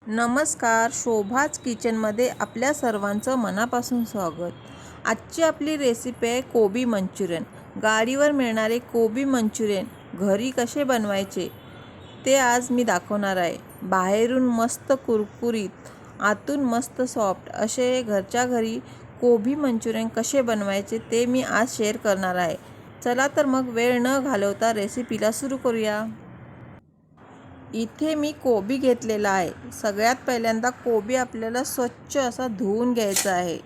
नमस्कार, शोभाच किचनमध्ये आपल्या सर्वांचं मनापासून स्वागत. आजची आपली रेसिपी आहे कोबी मंचुरियन. गाडीवर मिळणारे कोबी मंचुरियन घरी कसे बनवायचे ते आज मी दाखवणार आहे. बाहेरून मस्त कुरकुरीत, आतून मस्त सॉफ्ट असे घरच्या घरी कोबी मंचुरियन कसे बनवायचे ते मी आज शेअर करणार आहे. चला तर मग वेळ न घालवता रेसिपीला सुरू करूया. इथे मी कोबी घेतलेला आहे. सगळ्यात पहिल्यांदा कोबी आपल्याला स्वच्छ असा धुवून घ्यायचा आहे.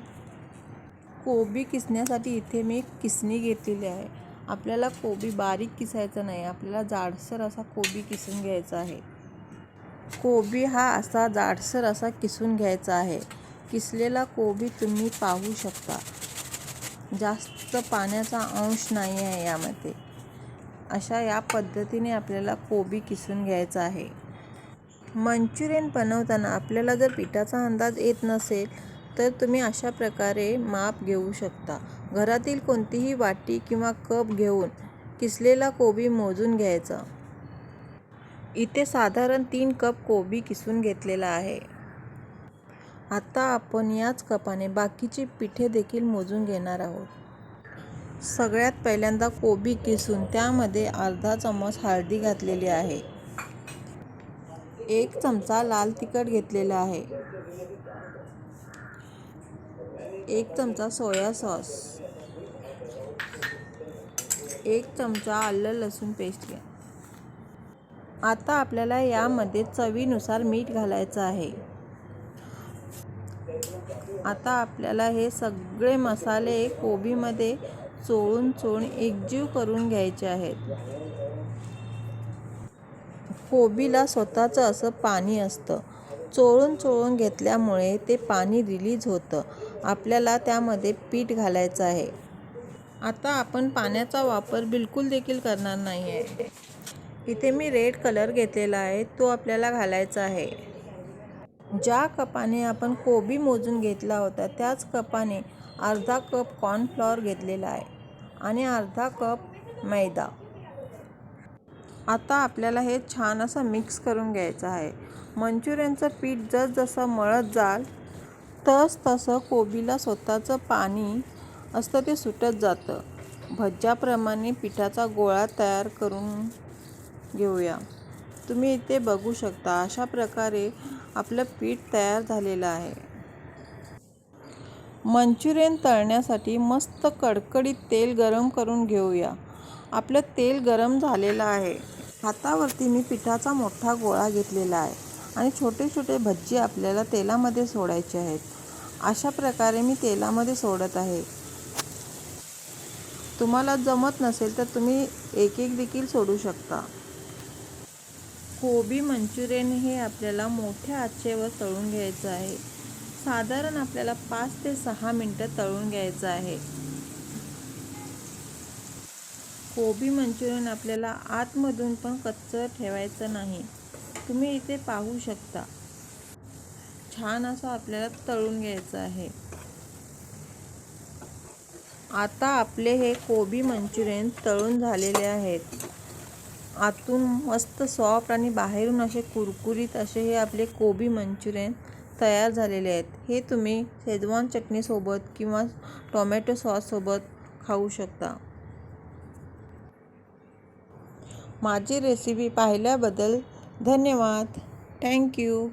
कोबी किसण्यासाठी इथे मी किसणी घेतलेली आहे. आपल्याला कोबी बारीक किसायचा नाही, आपल्याला जाडसर असा कोबी किसून घ्यायचा आहे. कोबी हा असा जाडसर असा किसून घ्यायचा आहे. किसलेला कोबी तुम्ही पाहू शकता, जास्त पाण्याचा अंश नाही आहे यामध्ये. या पद्धतीने आपल्याला कोबी किसून घ्यायचा आहे. मंचुरियन बनवताना आपल्याला जर पिठाचा अंदाज येत नसेल तर तुम्ही अशा प्रकारे माप घेऊ शकता. घरातील कोणतीही वाटी किंवा कप घेऊन किसलेला कोबी मोजून घ्यायचा. इथे साधारण 3 कप कोबी किसून घेतलेला आहे. आता आपण याच कपाने बाकीची पिठे देखील मोजून घेणार आहोत. सगळ्यात पहिल्यांदा कोबी किसून त्यामध्ये अर्धा चमच हळदी घातलेली आहे. 1 चमचा लाल तिखट घेतलेला आहे. 1 चमचा सोया सॉस, 1 चमचा आलं लसूण पेस्ट घ्या. आता आपल्याला यामध्ये चवीनुसार मीठ घालायचं आहे. आता आपल्याला हे सगळे मसाले कोबीमध्ये चोळून एकजीव करून घ्यायचे आहेत. कोबीला स्वतःचं असं पाणी असतं. चोळून घेतल्यामुळे ते पाणी रिलीज होतं. आपल्याला त्यामध्ये पीठ घालायचं आहे. आता आपण पाण्याचा वापर बिलकुल देखील करणार नाही आहे. इथे मी रेड कलर घेतलेला आहे, तो आपल्याला घालायचा आहे. ज्या कपाने आपण कोबी मोजून घेतला होता त्याच कपाने अर्धा कप कॉर्नफ्लॉवर घेतलेला आहे आणि अर्धा कप मैदा. आता आपल्याला हे छान असं मिक्स करून घ्यायचं आहे. मंचुरियनचं पीठ जसं मळत जाल तसं कोबीला स्वतःचं पाणी असतं ते सुटत जातं. भज्याप्रमाणे पिठाचा गोळा तयार करून घेऊया. तुम्ही इथे बघू शकता, अशा प्रकारे आपलं पीठ तयार झालेलं आहे. मंचुरियन तळण्यासाठी मस्त कडकडीत तेल गरम करून घेऊया. आपलं तेल गरम झालेलं आहे. हातावरती मी पिठाचा मोठा गोळा घेतलेला आहे आणि छोटे छोटे भज्जे आपल्याला तेलामध्ये सोडायचे आहेत. अशा प्रकारे मी तेलामध्ये सोडत आहे. तुम्हाला जमत नसेल तर तुम्ही एक देखील सोडू शकता. कोबी मंचुरियन हे आपल्याला मोठ्या आचेवर तळून घ्यायचं आहे. साधारण आपल्याला 5 ते 6 मिनिटं तळून घ्यायचं आहे. कोबी मंचुरियन आपल्याला आतमधून पण कच्चं ठेवायचं नाही. तुम्ही इथे पाहू शकता, छान असं आपल्याला तळून घ्यायचं आहे. आता आपले हे कोबी मंचुरियन तळून झालेले आहेत. आतून मस्त सॉफ्ट आणि बाहेरून असे कुरकुरीत असे हे आपले कोबी मंचुरियन तयार झालेले आहेत. हे तुम्ही शेजवान चटणीसोबत किंवा टोमॅटो सॉससोबत खाऊ शकता. माझी रेसिपी पाहिल्याबद्दल धन्यवाद. थँक्यू.